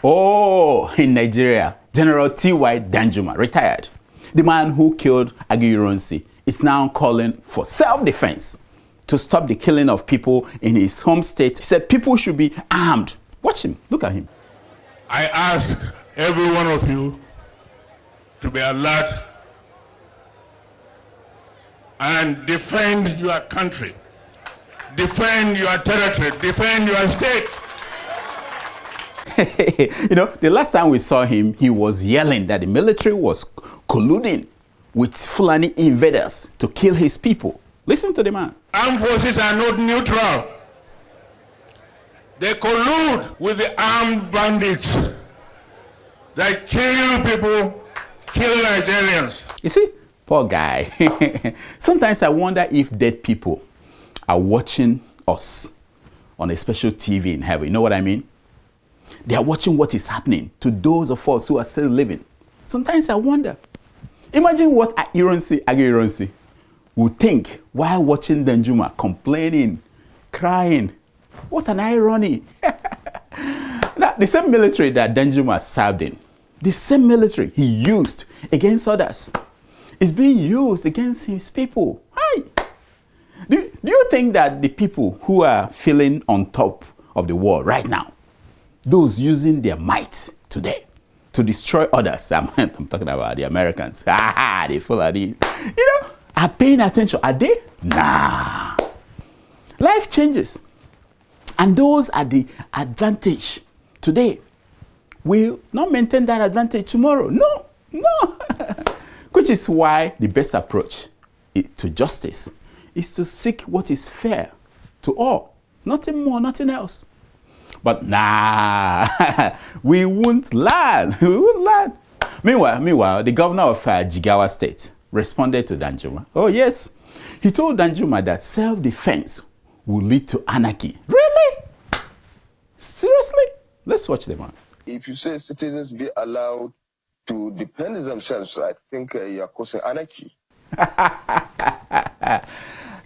Oh, in Nigeria, General T.Y. Danjuma, retired. The man who killed Aguiyi is now calling for self-defense to stop the killing of people in his home state. He said people should be armed. Watch him. Look at him. I ask every one of you to be alert and defend your country, defend your territory, defend your state. The last time we saw him, he was yelling that the military was colluding with Fulani invaders to kill his people. Listen to the man. Armed forces are not neutral. They collude with the armed bandits that kill people, kill Nigerians. You see, poor guy. Sometimes I wonder if dead people are watching us on a special TV in heaven. You know what I mean? They are watching what is happening to those of us who are still living. Sometimes I wonder. Imagine what Aguiyi would think while watching Danjuma complaining, crying. What an irony. Now, the same military that Danjuma served in, the same military he used against others, is being used against his people. Hi. Do you think that the people who are feeling on top of the world right now, those using their might today to destroy others, I'm talking about the Americans, the Fulani, are paying attention? Are they? Nah. Life changes. And those are the advantage today. Will not maintain that advantage tomorrow. No. Which is why the best approach to justice is to seek what is fair to all. Nothing more, nothing else. But nah, we won't learn. Meanwhile, the governor of Jigawa state responded to Danjuma. Oh yes, he told Danjuma that self-defense will lead to anarchy. Really? Seriously? Let's watch them on. If you say citizens be allowed to defend themselves, I think you're causing anarchy.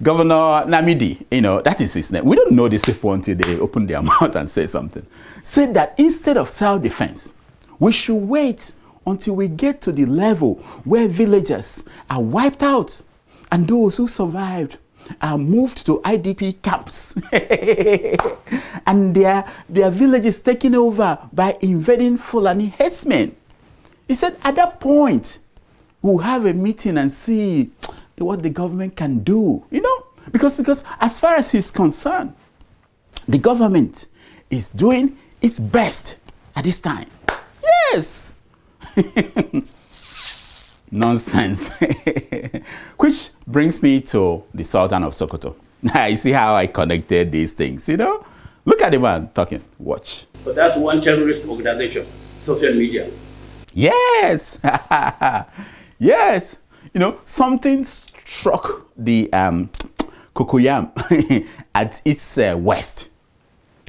Governor Namidi, that is his name. We don't know these people until they open their mouth and say something. Said that instead of self-defense, we should wait until we get to the level where villagers are wiped out and those who survived are moved to IDP camps and their villages taken over by invading Fulani headsmen. He said at that point, we'll have a meeting and see what the government can do, because as far as he's concerned, the government is doing its best at this time. Yes. Nonsense. Which brings me to the Sultan of Sokoto. I see how I connected these things, Look at the man talking. Watch. But that's one terrorist organization, social media. Yes. Yes. Something struck the cocoyam at its west,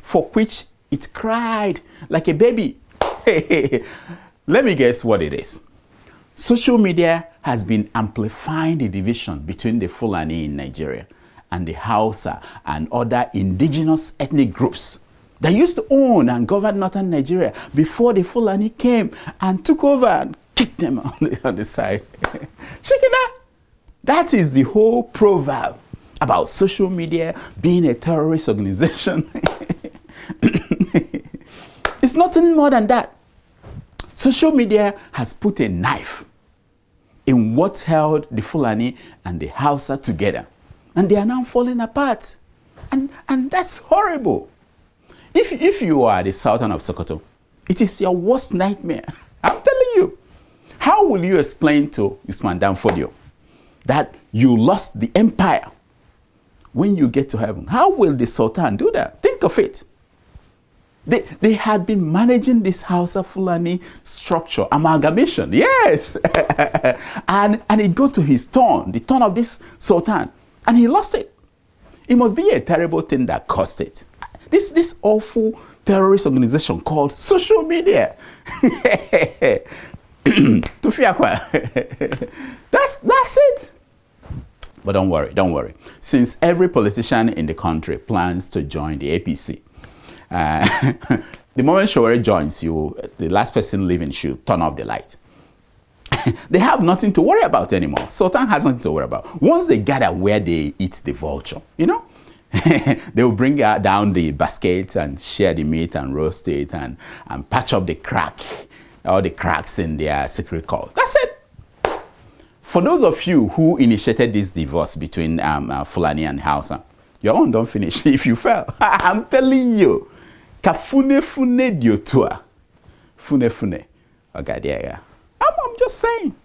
for which it cried like a baby. Let me guess what it is. Social media has been amplifying the division between the Fulani in Nigeria and the Hausa and other indigenous ethnic groups that used to own and govern northern Nigeria before the Fulani came and took over and kicked them on the side. Shikina, that is the whole proverb about social media being a terrorist organization. It's nothing more than that. Social media has put a knife in what held the Fulani and the Hausa together. And they are now falling apart. And that's horrible. If you are the Sultan of Sokoto, it is your worst nightmare. I'm telling you. How will you explain to Usman Danfodio that you lost the empire when you get to heaven? How will the Sultan do that? Think of it. They had been managing this Hausa Fulani structure, amalgamation, yes. and it got to his turn, the turn of this Sultan, and he lost it. It must be a terrible thing that caused it. This awful terrorist organization called social media. That's it. But don't worry. Since every politician in the country plans to join the APC, The moment Shawari joins, the last person leaving should turn off the light. They have nothing to worry about anymore. Sultan has nothing to worry about. Once they gather where they eat the vulture, you know, they will bring down the basket and share the meat and roast it and patch up all the cracks in their secret code. That's it. For those of you who initiated this divorce between Fulani and Hausa, your own don't finish if you fail. I'm telling you. Kafune fune diotua. Fune fune. Okay, yeah. I'm just saying.